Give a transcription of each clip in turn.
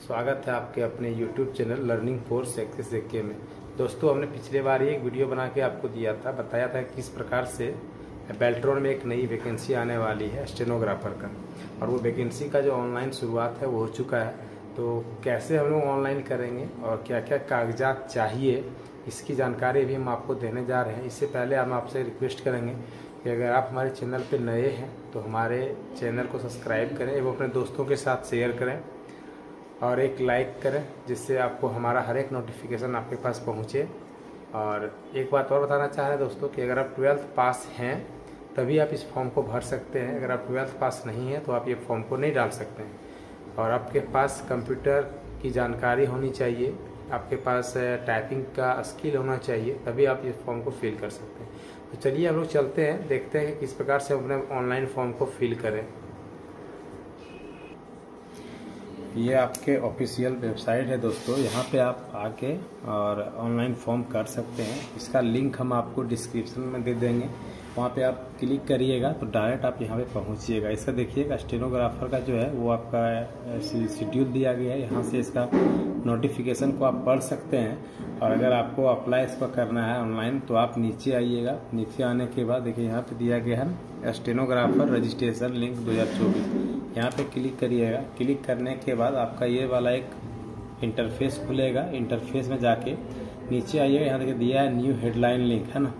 स्वागत है आपके अपने YouTube channel learning for success के में। दोस्तों, हमने पिछले बार ही एक वीडियो बना के आपको दिया था, बताया था किस प्रकार से बेल्ट्रॉन में एक नई वैकेंसी आने वाली है स्टेनोग्राफर का, और वो वैकेंसी का जो ऑनलाइन शुरुआत है वो हो चुका है। तो कैसे हम लोग ऑनलाइन करेंगे और क्या क्या कागजात चाहिए, इसकी जानकारी भी हम आपको देने जा रहे हैं। इससे पहले हम आपसे रिक्वेस्ट करेंगे कि अगर आप हमारे चैनल पर नए हैं तो हमारे चैनल को सब्सक्राइब करें एवं अपने दोस्तों के साथ शेयर करें और एक लाइक करें, जिससे आपको हमारा हर एक नोटिफिकेशन आपके पास पहुंचे। और एक बात और बताना चाह रहे हैं दोस्तों कि अगर आप 12th पास हैं तभी आप इस फॉर्म को भर सकते हैं। अगर आप 12th पास नहीं हैं तो आप ये फॉर्म को नहीं डाल सकते हैं। और आपके पास कंप्यूटर की जानकारी होनी चाहिए, आपके पास टाइपिंग का स्किल होना चाहिए, तभी आप इस फॉर्म को फिल कर सकते हैं। तो चलिए हम लोग चलते हैं, देखते हैं कि किस प्रकार से अपने ऑनलाइन फॉर्म को फिल करें। ये आपके ऑफिशियल वेबसाइट है दोस्तों, यहाँ पे आप आके और ऑनलाइन फॉर्म कर सकते हैं। इसका लिंक हम आपको डिस्क्रिप्शन में दे देंगे, वहाँ पे आप क्लिक करिएगा तो डायरेक्ट आप यहाँ पे पहुँचिएगा। इसका देखिएगा स्टेनोग्राफर का जो है वो आपका शेड्यूल दिया गया है, यहाँ से इसका नोटिफिकेशन को आप पढ़ सकते हैं। और अगर आपको अप्लाई इसका करना है ऑनलाइन तो आप नीचे आइएगा। नीचे आने के बाद देखिए यहाँ पे दिया गया है स्टेनोग्राफर रजिस्ट्रेशन लिंक 2024, यहाँ पे क्लिक करिएगा। क्लिक करने के बाद आपका ये वाला एक इंटरफेस खुलेगा। इंटरफेस में जाके नीचे आइएगा, यहाँ देखिए दिया है न्यू हेडलाइन लिंक है ना,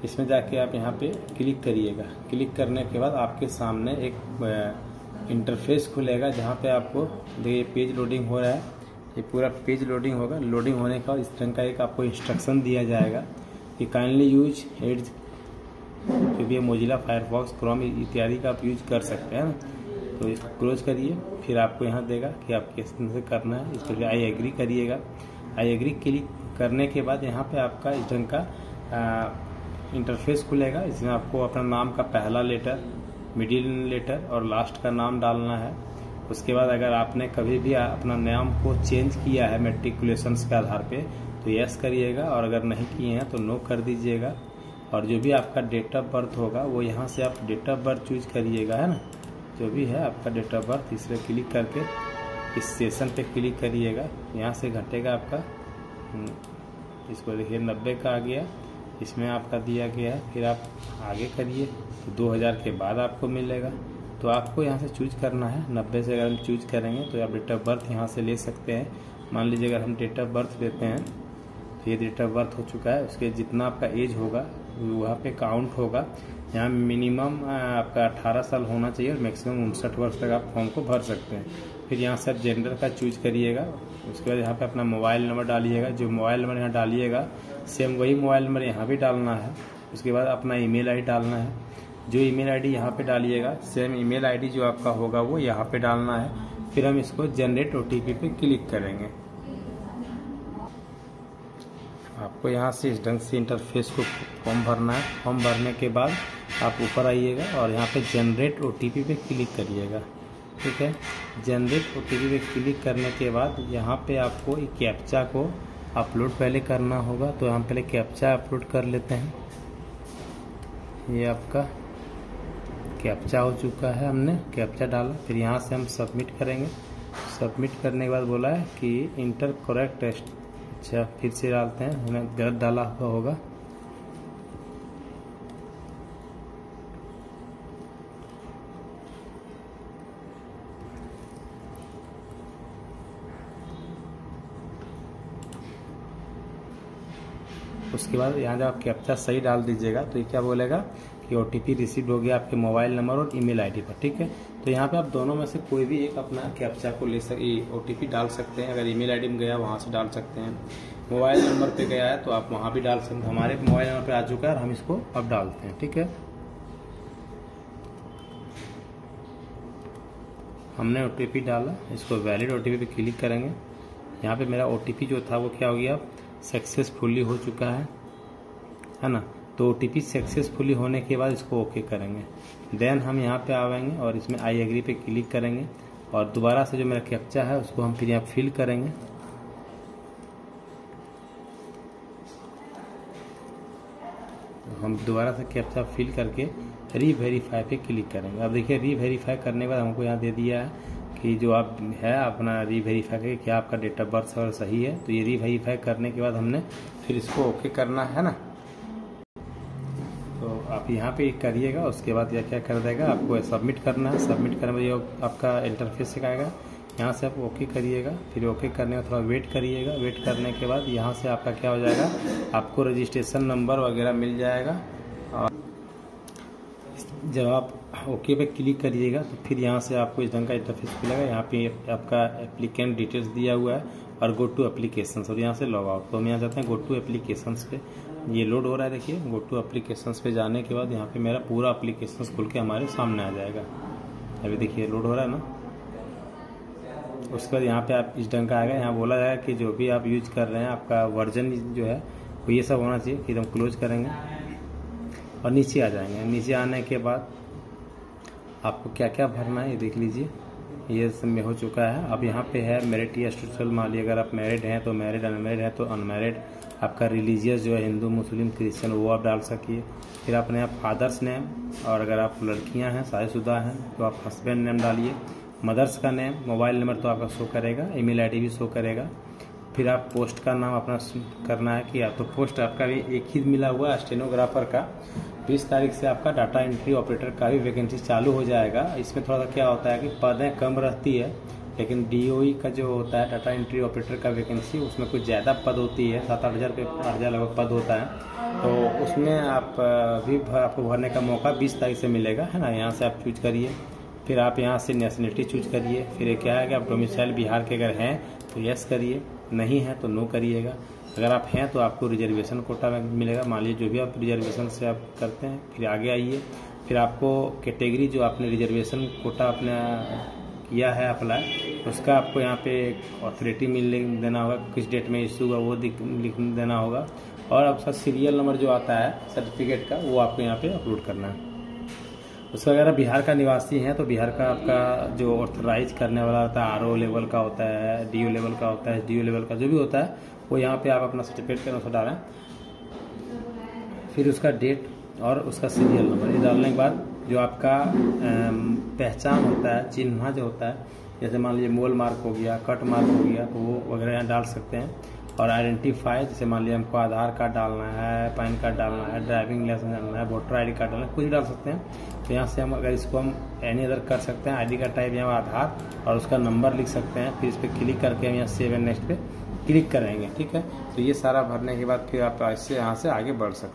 इसमें जाके आप यहाँ पे क्लिक करिएगा। क्लिक करने के बाद आपके सामने एक इंटरफेस खुलेगा, जहाँ पे आपको देखिए पेज लोडिंग हो रहा है। ये पूरा पेज लोडिंग होगा। लोडिंग होने का इस तरह का एक आपको इंस्ट्रक्शन दिया जाएगा कि काइंडली यूज एड्स, जो भी मोजिला फायरफॉक्स क्रोम इत्यादि का आप यूज कर सकते हैं ना। तो इसको क्लोज करिए, फिर आपको यहाँ देगा कि आप किस तरह से करना है। इस पर आई एग्री करिएगा। आई एग्री क्लिक करने के बाद यहाँ पे आपका इस ढंग का इंटरफेस खुलेगा। इसमें आपको अपना नाम का पहला लेटर, मिडिल लेटर और लास्ट का नाम डालना है। उसके बाद अगर आपने कभी भी अपना नाम को चेंज किया है मैट्रिकुलेशंस के आधार पे तो यस करिएगा, और अगर नहीं किए हैं तो नो कर दीजिएगा। और जो भी आपका डेट ऑफ बर्थ होगा वो यहाँ से आप डेट ऑफ बर्थ चूज करिएगा, है ना। जो भी है आपका डेट ऑफ बर्थ, इस पर क्लिक करके इस सेशन पे क्लिक करिएगा। यहाँ से घटेगा आपका, इसको देखिए 90 का आ गया, इसमें आपका दिया गया है। फिर आप आगे करिए तो 2000 के बाद आपको मिलेगा। तो आपको यहाँ से चूज करना है 90 से। अगर हम चूज करेंगे तो आप डेट ऑफ बर्थ यहाँ से ले सकते हैं। मान लीजिए अगर हम डेट ऑफ बर्थ लेते हैं तो ये डेट ऑफ बर्थ हो चुका है। उसके जितना आपका एज होगा वहाँ पे काउंट होगा। यहाँ मिनिमम आपका 18 साल होना चाहिए और मैक्सिमम 59 वर्ष तक आप फॉर्म को भर सकते हैं। फिर यहाँ से आप जेंडर का चूज करिएगा। उसके बाद यहाँ पे अपना मोबाइल नंबर डालिएगा। जो मोबाइल नंबर यहाँ डालिएगा सेम वही मोबाइल नंबर यहाँ भी डालना है। उसके बाद अपना ईमेल आईडी डालना है। जो ईमेल आईडी यहाँ पे डालिएगा सेम ईमेल आईडी जो आपका होगा वो यहाँ पे डालना है। फिर हम इसको जनरेट OTP पे क्लिक करेंगे। आपको यहाँ से इस ढंग से इंटरफेस को फॉर्म भरना है। फॉर्म भरने के बाद आप ऊपर आइएगा और यहाँ पे जनरेट OTP पे क्लिक करिएगा, ठीक है। जनरेट OTP पे क्लिक करने के बाद यहाँ पे आपको एक कैप्चा को अपलोड पहले करना होगा। तो हम पहले कैप्चा अपलोड कर लेते हैं। ये आपका कैप्चा हो चुका है, हमने कैप्चा डाला। फिर यहाँ से हम सबमिट करेंगे। सबमिट करने के बाद बोला है कि इंटर करेक्ट टेस्ट। अच्छा, फिर से डालते हैं, हमने गलत डाला हुआ होगा। उसके बाद यहाँ जब आप कैप्चा सही डाल दीजिएगा तो ये क्या बोलेगा कि OTP रिसीव हो गया आपके मोबाइल नंबर और ईमेल आईडी पर, ठीक है। तो यहाँ पे आप दोनों में से कोई भी एक अपना कैप्चा को ले OTP डाल सकते हैं। अगर ईमेल आईडी में गया वहाँ से डाल सकते हैं, मोबाइल नंबर पे गया है तो आप वहाँ भी डाल सकते हैं। हमारे मोबाइल नंबर पे आ चुका है और हम इसको अब डालते हैं, ठीक है। हमने OTP डाला, इसको वैलिड OTP पे क्लिक करेंगे। यहाँ पे मेरा OTP जो था वो क्या हो गया, सक्सेसफुली हो चुका है ना। तो OTP सक्सेसफुली होने के बाद इसको ओके करेंगे। देन हम यहाँ पे आएंगे और इसमें आई एग्री पे क्लिक करेंगे और दोबारा से जो मेरा कैप्चा है उसको हम फिर यहाँ फिल करेंगे। तो हम दोबारा से कैप्चा फिल करके रीवेरीफाई पे क्लिक करेंगे। अब देखिए रीवेरीफाई करने के बाद हमको यहाँ दे दिया है कि जो आप है अपना रीवेरीफाई करिए क्या आपका डेट ऑफ बर्थ अगर सही है। तो ये रीवेरीफाई करने के बाद हमने फिर इसको ओके करना है ना। तो आप यहाँ पे करिएगा, उसके बाद यह क्या कर देगा, आपको सबमिट करना है। सबमिट करने में आपका इंटरफेस सिखाएगा, यहाँ से आप ओके करिएगा। फिर ओके करने में थोड़ा वेट करिएगा। वेट करने के बाद यहाँ से आपका क्या हो जाएगा, आपको रजिस्ट्रेशन नंबर वगैरह मिल जाएगा। और जब आप ओके पे क्लिक करिएगा तो फिर यहाँ से आपको इस ढंग का इंटरफेस मिलेगा। यहाँ पे आपका एप्लीकेंट डिटेल्स दिया हुआ है और गो टू एप्लीकेशंस, और यहाँ से लॉग आउट। तो हम यहाँ जाते हैं गो टू एप्लीकेशंस पे। ये लोड हो रहा है, देखिए गो टू एप्लीकेशंस पे जाने के बाद यहाँ पे मेरा पूरा एप्लीकेशंस खुल के हमारे सामने आ जाएगा। अभी देखिए लोड हो रहा है ना। उसके बाद यहाँ पे आप इस ढंग का आएगा, यहाँ बोला जाएगा कि जो भी आप यूज कर रहे हैं आपका वर्जन जो है वो ये सब होना चाहिए। फिर हम क्लोज करेंगे और नीचे आ जाएंगे। नीचे आने के बाद आपको क्या क्या भरना है ये देख लीजिए, ये सब में हो चुका है। अब यहाँ पे है मेरिट या स्टूडेंट, मान लीजिए अगर आप मैरिड हैं तो मैरिड, अनमैरिड है तो अनमैरिड। आपका रिलीजियस जो है हिंदू, मुस्लिम, क्रिश्चियन, वो आप डाल सकिए। फिर अपने आप फादर्स नेम, और अगर आप लड़कियाँ हैं शादीशुदा हैं तो आप हस्बैंड नेम डालिए। मदर्स का नेम, मोबाइल नंबर तो आपका शो करेगा, ईमेल आईडी भी शो करेगा। फिर आप पोस्ट का नाम अपना करना है कि या तो पोस्ट आपका भी एक ही मिला हुआ है स्टेनोग्राफर का। 20 तारीख से आपका डाटा एंट्री ऑपरेटर का भी वैकेंसी चालू हो जाएगा। इसमें थोड़ा सा क्या होता है कि पदें कम रहती है, लेकिन डीओई का जो होता है डाटा एंट्री ऑपरेटर का वैकेंसी, उसमें कुछ ज़्यादा पद होती है, 7-8 हज़ार 8 हज़ार लगभग पद होता है। तो उसमें आप भी आपको भरने का मौका 20 तारीख से मिलेगा, है ना। यहाँ से आप चूज करिए। फिर आप यहाँ से नेशनलिटी चूज करिए। फिर ये क्या है कि आप डोमिसाइल बिहार के अगर हैं तो यस करिए, नहीं है तो नो करिएगा। अगर आप हैं तो आपको रिजर्वेशन कोटा में मिलेगा, मान लीजिए जो भी आप रिजर्वेशन से आप करते हैं। फिर आगे आइए, फिर आपको कैटेगरी जो आपने रिजर्वेशन कोटा अपना किया है अप्लाई, उसका आपको यहाँ पे अथॉरिटी मिल देना होगा, किस डेट में इशू हुआ वो लिख देना होगा। और आपका सीरियल नंबर जो आता है सर्टिफिकेट का, वो आपको यहाँ पे अपलोड करना है। उसका अगर आप बिहार का निवासी हैं तो बिहार का आपका जो ऑथराइज करने वाला होता है, आरओ लेवल का होता है, डीओ लेवल का होता है, एसडीओ लेवल का जो भी होता है, वो यहाँ पे आप अपना सर्टिफिकेट के अनुसार डालें। फिर उसका डेट और उसका सीरियल नंबर ये डालने के बाद जो आपका पहचान होता है, चिन्ह जो होता है, जैसे मान लीजिए मोल मार्क हो गया, कट मार्क हो गया, तो वो वगैरह यहाँ डाल सकते हैं। और आइडेंटिफाई, जैसे मान लीजिए हमको आधार कार्ड डालना है, पैन कार्ड डालना है, ड्राइविंग लाइसेंस डालना है, वोटर आईडी कार्ड डालना है, कुछ डाल सकते हैं। तो यहाँ से हम अगर इसको हम एनी अदर कर सकते हैं। आईडी का टाइप यहाँ आधार और उसका नंबर लिख सकते हैं। फिर इस पर क्लिक करके हम यहाँ सेव एंड नेक्स्ट पे क्लिक करेंगे, ठीक है। तो ये सारा भरने के बाद फिर आप इससे यहाँ से आगे बढ़ सकते हैं।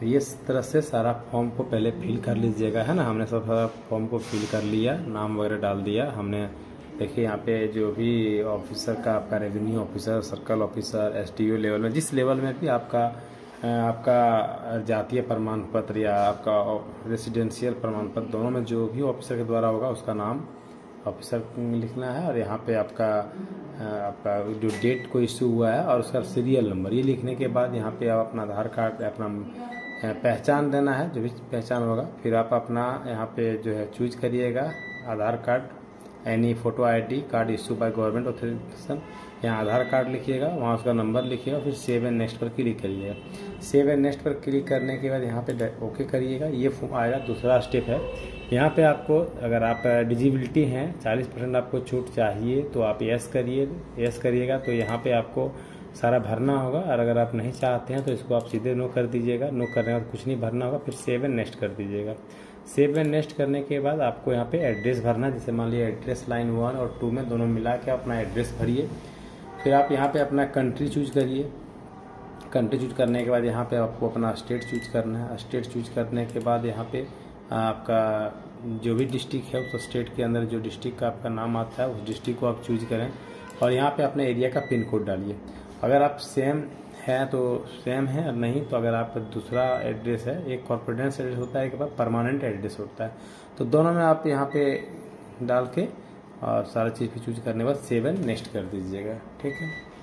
तो ये तरह से सारा फॉर्म को पहले फिल कर लीजिएगा, है ना। हमने सब सारा फॉर्म को फिल कर लिया, नाम वगैरह डाल दिया हमने। देखिए यहाँ पे जो भी ऑफिसर का आपका revenue officer, circle officer, SDO level में, जिस लेवल में भी आपका जातीय प्रमाण पत्र या आपका रेसिडेंशियल प्रमाण पत्र, दोनों में जो भी ऑफिसर के द्वारा होगा उसका नाम ऑफिसर लिखना है। और यहाँ पे आपका जो डेट को इशू हुआ है और उसका सीरियल नंबर ये लिखने के बाद यहाँ पे आप अपना आधार कार्ड, अपना पहचान देना है, जो भी पहचान होगा। फिर आप अपना यहाँ पे जो है चूज करिएगा Aadhaar card, any photo ID card issue by government authorization, यहाँ आधार कार्ड लिखिएगा, वहाँ उसका नंबर लिखिएगा। फिर सेव एंड नेक्स्ट पर क्लिक करिएगा। सेव एंड नेक्स्ट पर क्लिक करने के बाद यहाँ पे ओके करिएगा। ये आएगा, दूसरा स्टेप है। यहाँ पे आपको अगर आप डिजिबिलिटी हैं, 40% आपको छूट चाहिए तो आप यस करिए, यस करिएगा। तो यहाँ पे आपको सारा भरना होगा। और अगर आप नहीं चाहते हैं तो इसको आप सीधे नो कर दीजिएगा। नो करने के बाद कुछ नहीं भरना होगा, फिर सेव एंड नेक्स्ट कर दीजिएगा। सेव एंड नेक्स्ट करने के बाद आपको यहाँ पे एड्रेस भरना है। जैसे मान लीजिए एड्रेस लाइन 1 और 2 में दोनों मिला के अपना एड्रेस भरिए। फिर आप यहाँ पे अपना कंट्री चूज करिए। कंट्री चूज करने के बाद यहाँ पे आपको अपना स्टेट चूज करना है। स्टेट चूज करने के बाद यहाँ पे आपका जो भी डिस्ट्रिक्ट है उस स्टेट के अंदर जो डिस्ट्रिक्ट का आपका नाम आता है उस डिस्ट्रिक्ट को आप चूज करें। और यहाँ पे अपने एरिया का पिन कोड डालिए। अगर आप सेम है तो सेम है, और नहीं तो अगर आप दूसरा एड्रेस है, एक कॉर्पोरेट एड्रेस होता है, एक बार परमानेंट एड्रेस होता है, तो दोनों में आप यहाँ पे डाल के और सारा चीज़ पे चूज करने के बाद सेव एंड नेक्स्ट कर दीजिएगा, ठीक है।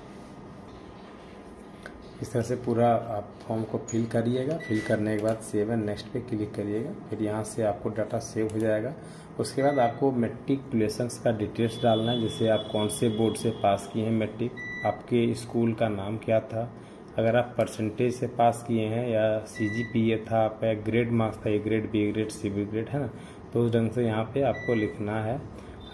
इस तरह से पूरा आप फॉर्म को फिल करिएगा। फिल करने के बाद सेव एंड नेक्स्ट पे क्लिक करिएगा। फिर यहाँ से आपको डाटा सेव हो जाएगा। उसके बाद आपको मैट्रिकुलेशंस का डिटेल्स डालना है, जैसे आप कौन से बोर्ड से पास किए हैं मैट्रिक, आपके स्कूल का नाम क्या था, अगर आप परसेंटेज से पास किए हैं या CGPA था आपका, ग्रेड मार्क्स था, ये grade B grade C B grade, है ना। तो उस ढंग से यहाँ पे आपको लिखना है।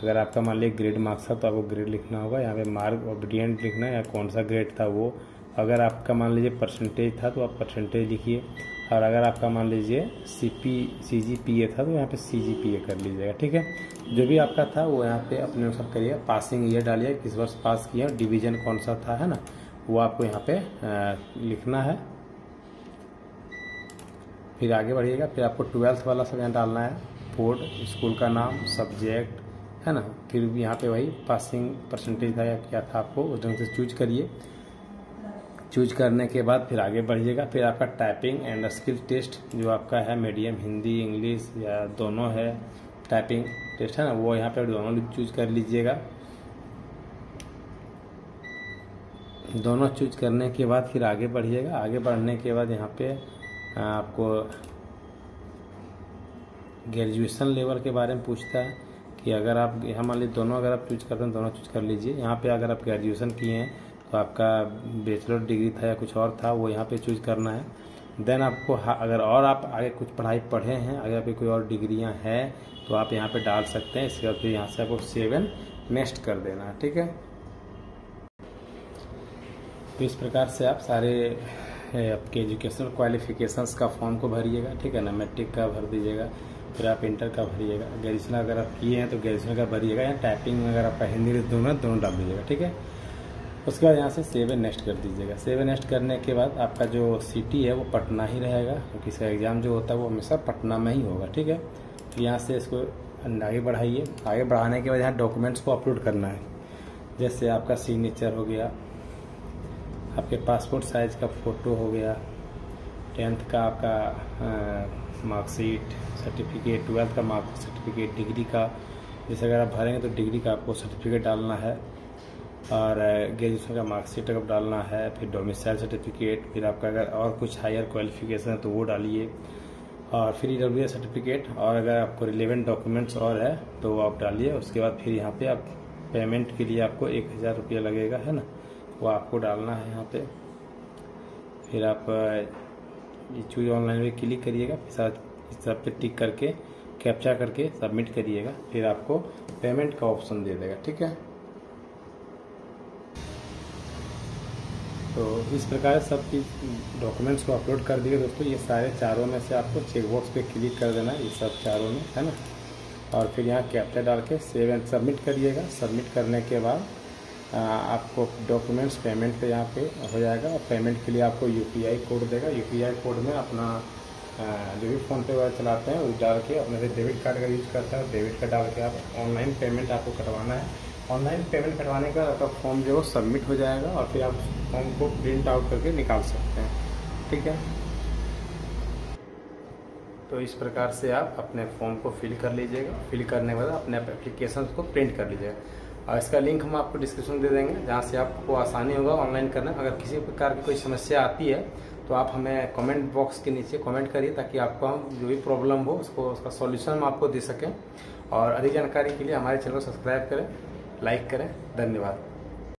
अगर आपका मान लीजिए ग्रेड मार्क्स था तो आपको ग्रेड लिखना होगा, यहाँ पे मार्क ऑब्डिएंट लिखना है या कौन सा ग्रेड था वो। अगर आपका मान लीजिए परसेंटेज था तो आप परसेंटेज लिखिए, और अगर आपका मान लीजिए CGPA था तो यहाँ पे CGPA कर लीजिएगा, ठीक है। जो भी आपका था वो यहाँ पे अपने अनुसार करिए। पासिंग ईयर डालिए, किस वर्ष पास किया, डिवीजन कौन सा था, है ना, वो आपको यहाँ पे लिखना है। फिर आगे बढ़िएगा, फिर आपको 12th वाला सब यहाँ डालना है, बोर्ड, स्कूल का नाम, सब्जेक्ट, है ना। फिर भी यहाँ पे वही पासिंग परसेंटेज था या क्या था, आपको उस ढंग से चूज करिए। चूज करने के बाद फिर आगे बढ़िएगा। फिर आपका टाइपिंग एंड स्किल टेस्ट जो आपका है, मीडियम हिंदी इंग्लिश या दोनों है, टाइपिंग टेस्ट है ना, वो यहाँ पे दोनों चूज कर लीजिएगा। दोनों चूज करने के बाद फिर आगे बढ़िएगा। आगे बढ़ने के बाद यहाँ पे आपको ग्रेजुएशन लेवल के बारे में पूछता है कि अगर आप यहाँ मान लीजिए दोनों अगर आप चूज करते हैं दोनों चूज कर लीजिए। यहाँ पे अगर आप ग्रेजुएशन किए हैं तो आपका बैचलर डिग्री था या कुछ और था वो यहाँ पे चूज करना है। देन आपको अगर और आप आगे कुछ पढ़ाई पढ़े हैं, अगर पे कोई और डिग्रियाँ हैं तो आप यहाँ पे डाल सकते हैं। इसके बाद फिर यहाँ से आपको 7 नेक्स्ट कर देना है, ठीक है। तो इस प्रकार से आप सारे आपके एजुकेशनल क्वालिफिकेशंस का फॉर्म को भरिएगा, ठीक है ना। मैट्रिक का भर दीजिएगा, फिर आप इंटर का भरिएगा, ग्रेजुएशन अगर आप किए हैं तो ग्रेजुएशन का भरिएगा, या टाइपिंग में अगर आपका हिंदी दोनों डाल दीजिएगा, ठीक है। उसके बाद यहाँ से 7 नेक्स्ट कर दीजिएगा। 7 नेक्स्ट करने के बाद आपका जो सिटी है वो पटना ही रहेगा, क्योंकि इसका एग्ज़ाम जो होता है वो हमेशा पटना में ही होगा, ठीक है। तो यहाँ से इसको आगे बढ़ाइए। आगे बढ़ाने के बाद यहाँ डॉक्यूमेंट्स को अपलोड करना है, जैसे आपका सिग्नेचर हो गया, आपके पासपोर्ट साइज का फ़ोटो हो गया, 10th का आपका मार्कशीट सर्टिफिकेट, 12th का मार्क सर्टिफिकेट, डिग्री का, जैसे अगर आप भरेंगे तो डिग्री का आपको सर्टिफिकेट डालना है, और ग्रेजुएशन का मार्कशीट अगर डालना है, फिर डोमिसाइल सर्टिफिकेट, फिर आपका अगर और कुछ हायर क्वालिफिकेशन है तो वो डालिए, और फिर EWS सर्टिफिकेट, और अगर आपको रिलेवेंट डॉक्यूमेंट्स और है तो वो आप डालिए। उसके बाद फिर यहाँ पे आप पेमेंट के लिए आपको 1000 रुपया लगेगा, है ना, वो आपको डालना है यहाँ पे। फिर आप ये चूज ऑनलाइन में क्लिक करिएगा, इस सब पे टिक करके कैप्चा करके सबमिट करिएगा, फिर आपको पेमेंट का ऑप्शन दे देगा, ठीक है। तो इस प्रकार सब चीज़ डॉक्यूमेंट्स को अपलोड कर दिए दोस्तों। ये सारे चारों में से आपको चेकबॉक्स पे क्लिक कर देना है, ये सब चारों में, है ना। और फिर यहाँ कैप्चा डाल के सेव एंड सबमिट करिएगा। सबमिट करने के बाद आपको डॉक्यूमेंट्स पेमेंट पे यहाँ पे हो जाएगा, और पेमेंट के लिए आपको UPI कोड देगा। UPI कोड में अपना जो भी फ़ोन पे वगैरह चलाते हैं उस डाल के, अपने से डेबिट कार्ड का यूज़ करते हैं डेबिट कार्ड डाल के आप ऑनलाइन पेमेंट आपको करवाना है। ऑनलाइन पेमेंट करवाने का आपका फॉर्म जो है सबमिट हो जाएगा, और फिर आप फॉर्म को प्रिंट आउट करके निकाल सकते हैं, ठीक है। तो इस प्रकार से आप अपने फॉर्म को फिल कर लीजिएगा। फिल करने के बाद अपने एप्लीकेशन को प्रिंट कर लीजिएगा, और इसका लिंक हम आपको डिस्क्रिप्शन में दे देंगे, जहाँ से आपको आसानी होगा ऑनलाइन करना। अगर किसी प्रकार की कोई समस्या आती है तो आप हमें कमेंट बॉक्स के नीचे कमेंट करिए, ताकि आपको हम जो भी प्रॉब्लम हो उसका सॉल्यूशन हम आपको दे सकें। और अधिक जानकारी के लिए हमारे चैनल को सब्सक्राइब करें, लाइक करें। धन्यवाद।